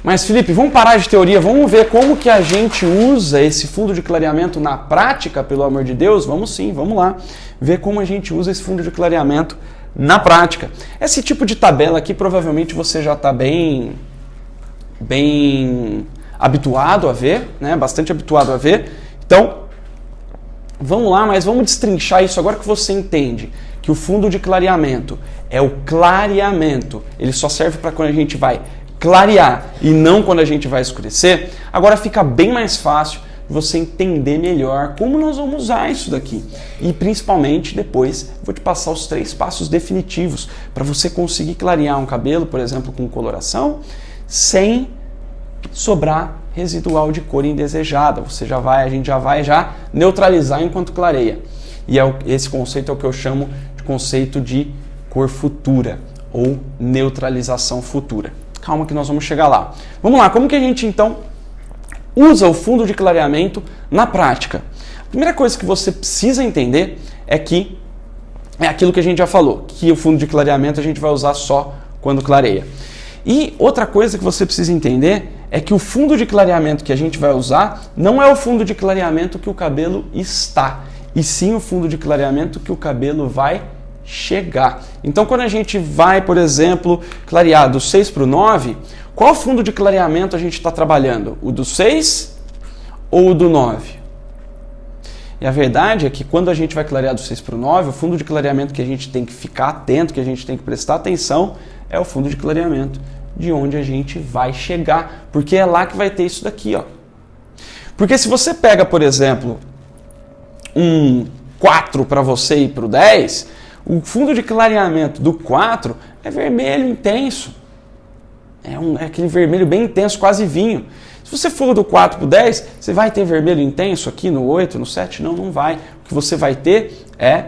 Mas Felipe, vamos parar de teoria, vamos ver como que a gente usa esse fundo de clareamento na prática, pelo amor de Deus? Vamos sim, vamos lá. Ver como a gente usa esse fundo de clareamento na prática. Esse tipo de tabela aqui provavelmente você já está bem habituado a ver, né? Bastante habituado a ver. Então, vamos lá, mas vamos destrinchar isso agora que você entende que o fundo de clareamento é o clareamento. Ele só serve para quando a gente vai clarear e não quando a gente vai escurecer. Agora fica bem mais fácil você entender melhor como nós vamos usar isso daqui. E principalmente depois vou te passar os 3 passos definitivos para você conseguir clarear um cabelo, por exemplo, com coloração, sem sobrar residual de cor indesejada. A gente já vai neutralizar enquanto clareia. E esse conceito é o que eu chamo de conceito de cor futura ou neutralização futura. Calma que nós vamos chegar lá. Vamos lá, como que a gente então usa o fundo de clareamento na prática? A primeira coisa que você precisa entender é que é aquilo que a gente já falou, que o fundo de clareamento a gente vai usar só quando clareia. E outra coisa que você precisa entender é que o fundo de clareamento que a gente vai usar não é o fundo de clareamento que o cabelo está, e sim o fundo de clareamento que o cabelo vai chegar. Então, quando a gente vai, por exemplo, clarear do 6 para o 9, qual fundo de clareamento a gente está trabalhando? O do 6 ou o do 9? E a verdade é que quando a gente vai clarear do 6 para o 9, o fundo de clareamento que a gente tem que ficar atento, que a gente tem que prestar atenção, é o fundo de clareamento de onde a gente vai chegar, porque é lá que vai ter isso daqui, ó. Porque se você pega, por exemplo, um 4 para você e para o 10, o fundo de clareamento do 4 é vermelho intenso. É aquele vermelho bem intenso, quase vinho. Se você for do 4 para o 10, você vai ter vermelho intenso aqui no 8, no 7? Não, não vai. O que você vai ter é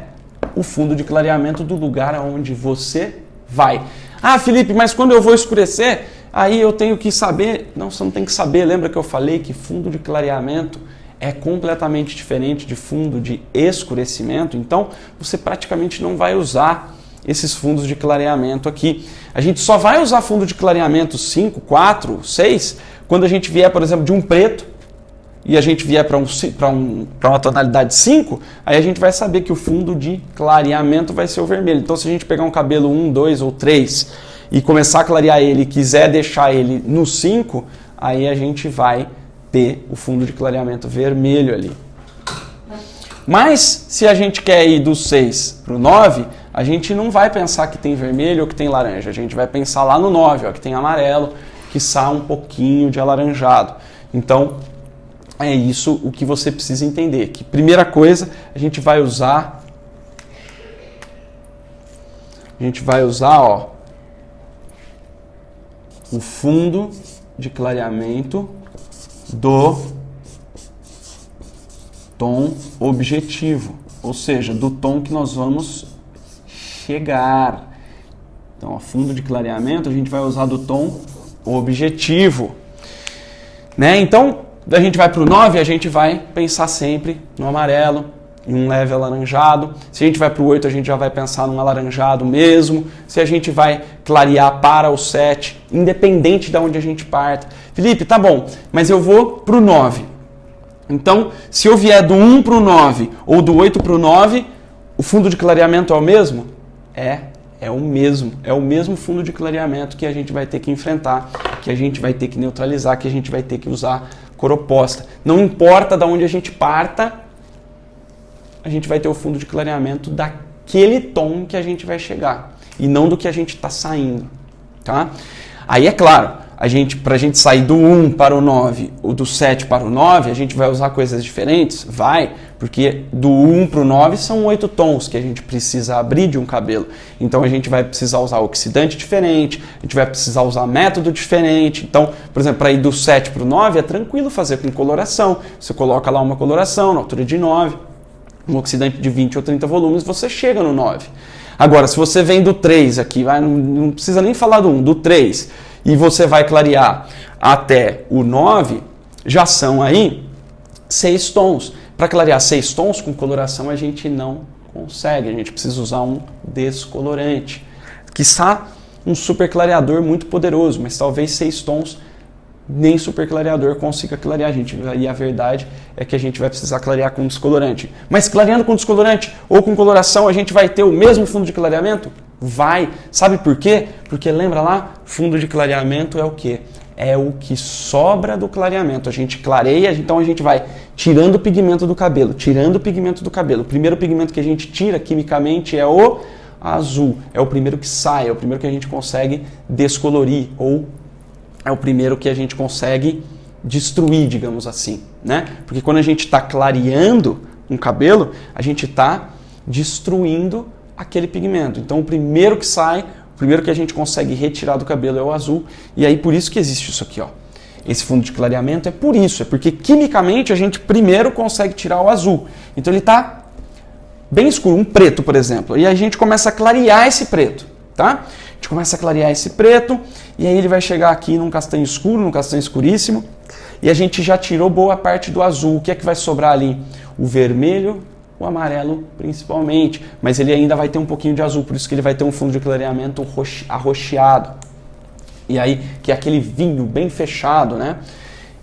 o fundo de clareamento do lugar aonde você vai. Ah, Felipe, mas quando eu vou escurecer, aí eu tenho que saber. Não, você não tem que saber. Lembra que eu falei que fundo de clareamento é completamente diferente de fundo de escurecimento? Então, você praticamente não vai usar esses fundos de clareamento aqui. A gente só vai usar fundo de clareamento 5, 4, 6, quando a gente vier, por exemplo, de um preto e a gente vier para uma tonalidade 5, aí a gente vai saber que o fundo de clareamento vai ser o vermelho. Então, se a gente pegar um cabelo 1, 2 ou 3 e começar a clarear ele e quiser deixar ele no 5, aí a gente vai ter o fundo de clareamento vermelho ali. Mas, se a gente quer ir do 6 para o 9, a gente não vai pensar que tem vermelho ou que tem laranja. A gente vai pensar lá no 9, ó, que tem amarelo, que sai um pouquinho de alaranjado. Então, é isso o que você precisa entender. Que primeira coisa, a gente vai usar, ó, o fundo de clareamento do tom objetivo, ou seja, do tom que nós vamos chegar. Então, a fundo de clareamento a gente vai usar do tom objetivo, né? Então, a gente vai para o 9, a gente vai pensar sempre no amarelo, em um leve alaranjado. Se a gente vai para o 8, a gente já vai pensar num alaranjado mesmo. Se a gente vai clarear para o 7, independente de onde a gente parta. Felipe, tá bom, mas eu vou para o 9. Então, se eu vier do 1 para o 9 ou do 8 para o 9, o fundo de clareamento é o mesmo? É o mesmo. É o mesmo fundo de clareamento que a gente vai ter que enfrentar, que a gente vai ter que neutralizar, que a gente vai ter que usar cor oposta. Não importa de onde a gente parta, a gente vai ter o fundo de clareamento daquele tom que a gente vai chegar e não do que a gente está saindo, tá? Aí é claro, para a gente sair do 1 para o 9 ou do 7 para o 9, a gente vai usar coisas diferentes? Vai, porque do 1 para o 9 são 8 tons que a gente precisa abrir de um cabelo. Então a gente vai precisar usar oxidante diferente, a gente vai precisar usar método diferente. Então, por exemplo, para ir do 7 para o 9 é tranquilo fazer com coloração. Você coloca lá uma coloração na altura de 9, um oxidante de 20 ou 30 volumes, você chega no 9. Agora, se você vem do 3 aqui, não precisa nem falar do 1, do 3, e você vai clarear até o 9, já são aí 6 tons. Para clarear 6 tons com coloração a gente não consegue, a gente precisa usar um descolorante. Quiçá um super clareador muito poderoso, mas talvez 6 tons nem superclareador consiga clarear a gente. E a verdade é que a gente vai precisar clarear com descolorante. Mas clareando com descolorante ou com coloração, a gente vai ter o mesmo fundo de clareamento? Vai. Sabe por quê? Porque lembra lá, fundo de clareamento é o quê? É o que sobra do clareamento. A gente clareia, então a gente vai tirando o pigmento do cabelo, tirando o pigmento do cabelo. O primeiro pigmento que a gente tira quimicamente é o azul. É o primeiro que sai, é o primeiro que a gente consegue descolorir, ou é o primeiro que a gente consegue destruir, digamos assim, né? Porque quando a gente está clareando um cabelo, a gente está destruindo aquele pigmento. Então o primeiro que sai, o primeiro que a gente consegue retirar do cabelo é o azul. E aí por isso que existe isso aqui, ó. Esse fundo de clareamento é por isso, é porque quimicamente a gente primeiro consegue tirar o azul. Então ele está bem escuro, um preto, por exemplo. E a gente começa a clarear esse preto, tá? A gente começa a clarear esse preto e aí ele vai chegar aqui num castanho escuro, num castanho escuríssimo. E a gente já tirou boa parte do azul. O que é que vai sobrar ali? O vermelho, o amarelo principalmente. Mas ele ainda vai ter um pouquinho de azul, por isso que ele vai ter um fundo de clareamento arroxeado. E aí, que é aquele vinho bem fechado, né?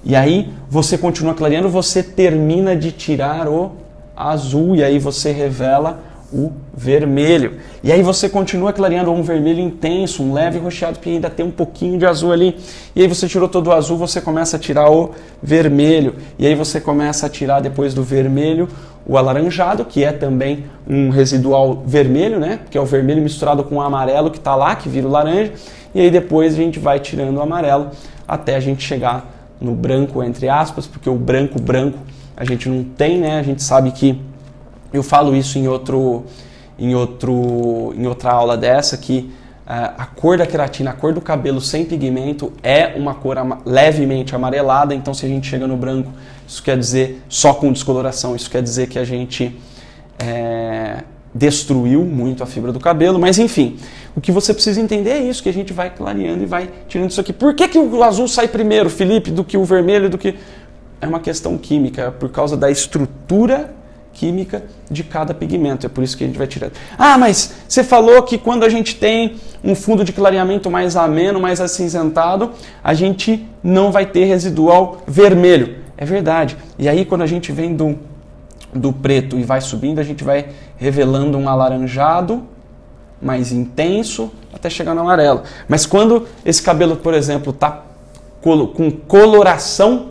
E aí você continua clareando, você termina de tirar o azul e aí você revela o vermelho. E aí você continua clareando um vermelho intenso, um leve roxeado que ainda tem um pouquinho de azul ali. E aí você tirou todo o azul, você começa a tirar o vermelho. E aí você começa a tirar depois do vermelho o alaranjado, que é também um residual vermelho, né? Que é o vermelho misturado com o amarelo que está lá, que vira o laranja. E aí depois a gente vai tirando o amarelo até a gente chegar no branco, entre aspas, porque o branco a gente não tem, né? A gente sabe que eu falo isso em outra aula dessa, que a cor da queratina, a cor do cabelo sem pigmento é uma cor levemente amarelada, então se a gente chega no branco, isso quer dizer, só com descoloração, isso quer dizer que a gente destruiu muito a fibra do cabelo, mas enfim, o que você precisa entender é isso, que a gente vai clareando e vai tirando isso aqui. Por que o azul sai primeiro, Felipe, do que o vermelho, do que... É uma questão química, é por causa da estrutura química de cada pigmento, é por isso que a gente vai tirando. Ah, mas você falou que quando a gente tem um fundo de clareamento mais ameno, mais acinzentado, a gente não vai ter residual vermelho. É verdade. E aí quando a gente vem do preto e vai subindo, a gente vai revelando um alaranjado mais intenso até chegar no amarelo. Mas quando esse cabelo, por exemplo, está com coloração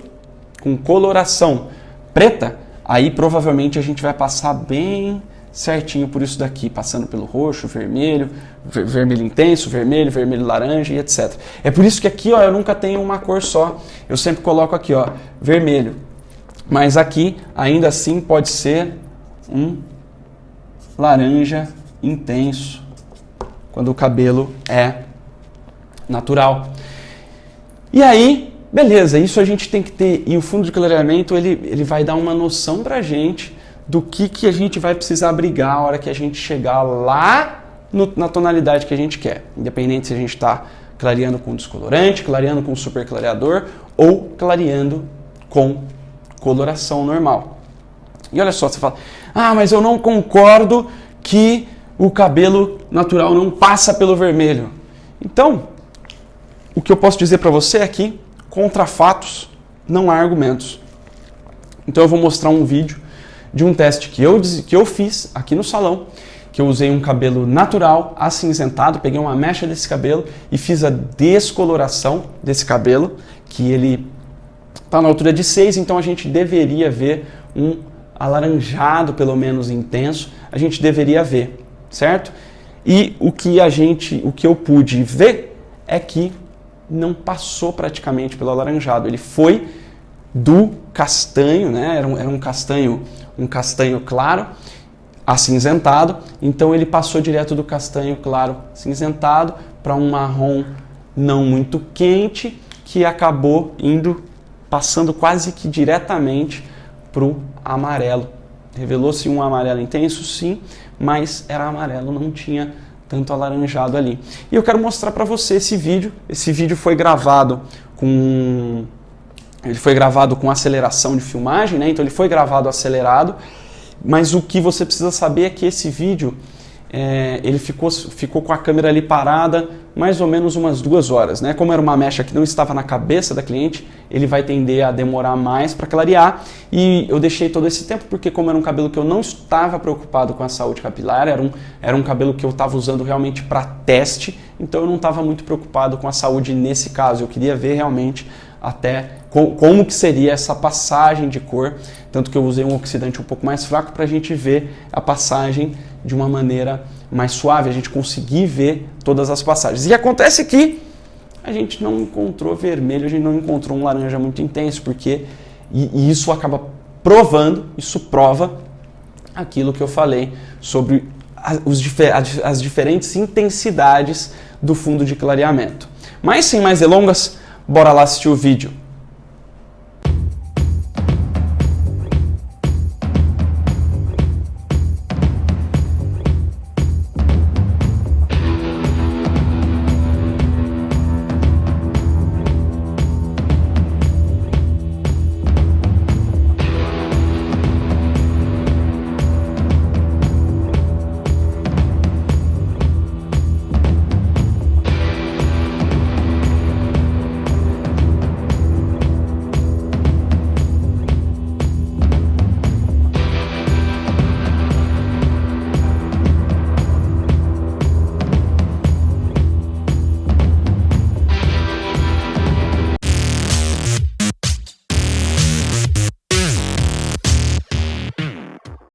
preta, aí provavelmente a gente vai passar bem certinho por isso daqui, passando pelo roxo, vermelho, vermelho intenso, vermelho, vermelho laranja e etc. É por isso que aqui, ó, eu nunca tenho uma cor só. Eu sempre coloco aqui, ó, vermelho. Mas aqui, ainda assim, pode ser um laranja intenso, quando o cabelo é natural. E aí, beleza, isso a gente tem que ter, e o fundo de clareamento ele vai dar uma noção pra gente do que a gente vai precisar brigar a hora que a gente chegar lá na tonalidade que a gente quer, independente se a gente está clareando com descolorante, clareando com super clareador ou clareando com coloração normal. E olha só, você fala, mas eu não concordo que o cabelo natural não passa pelo vermelho. Então, o que eu posso dizer para você é que contra fatos não há argumentos. Então eu vou mostrar um vídeo de um teste que eu fiz aqui no salão, que eu usei um cabelo natural, acinzentado, peguei uma mecha desse cabelo e fiz a descoloração desse cabelo, que ele está na altura de 6, então a gente deveria ver um alaranjado, pelo menos intenso, a gente deveria ver, certo? E o que eu pude ver é que não passou praticamente pelo alaranjado, ele foi do castanho, né? Era um castanho claro, acinzentado, então ele passou direto do castanho claro cinzentado para um marrom não muito quente, que acabou passando quase que diretamente para o amarelo. Revelou-se um amarelo intenso, sim, mas era amarelo, não tinha tanto alaranjado ali. E eu quero mostrar para você esse vídeo. Esse vídeo foi gravado com aceleração de filmagem, né? Então ele foi gravado acelerado, mas o que você precisa saber é que esse vídeo ele ficou com a câmera ali parada mais ou menos umas 2 horas, né? Como era uma mecha que não estava na cabeça da cliente, ele vai tender a demorar mais para clarear, e eu deixei todo esse tempo porque como era um cabelo que eu não estava preocupado com a saúde capilar, era um cabelo que eu estava usando realmente para teste, então eu não estava muito preocupado com a saúde nesse caso, eu queria ver realmente até como que seria essa passagem de cor, tanto que eu usei um oxidante um pouco mais fraco para a gente ver a passagem de uma maneira mais suave, a gente conseguir ver todas as passagens. E acontece que a gente não encontrou vermelho, a gente não encontrou um laranja muito intenso, porque e isso acaba provando, isso prova aquilo que eu falei sobre as diferentes intensidades do fundo de clareamento. Mas sem mais delongas, bora lá assistir o vídeo.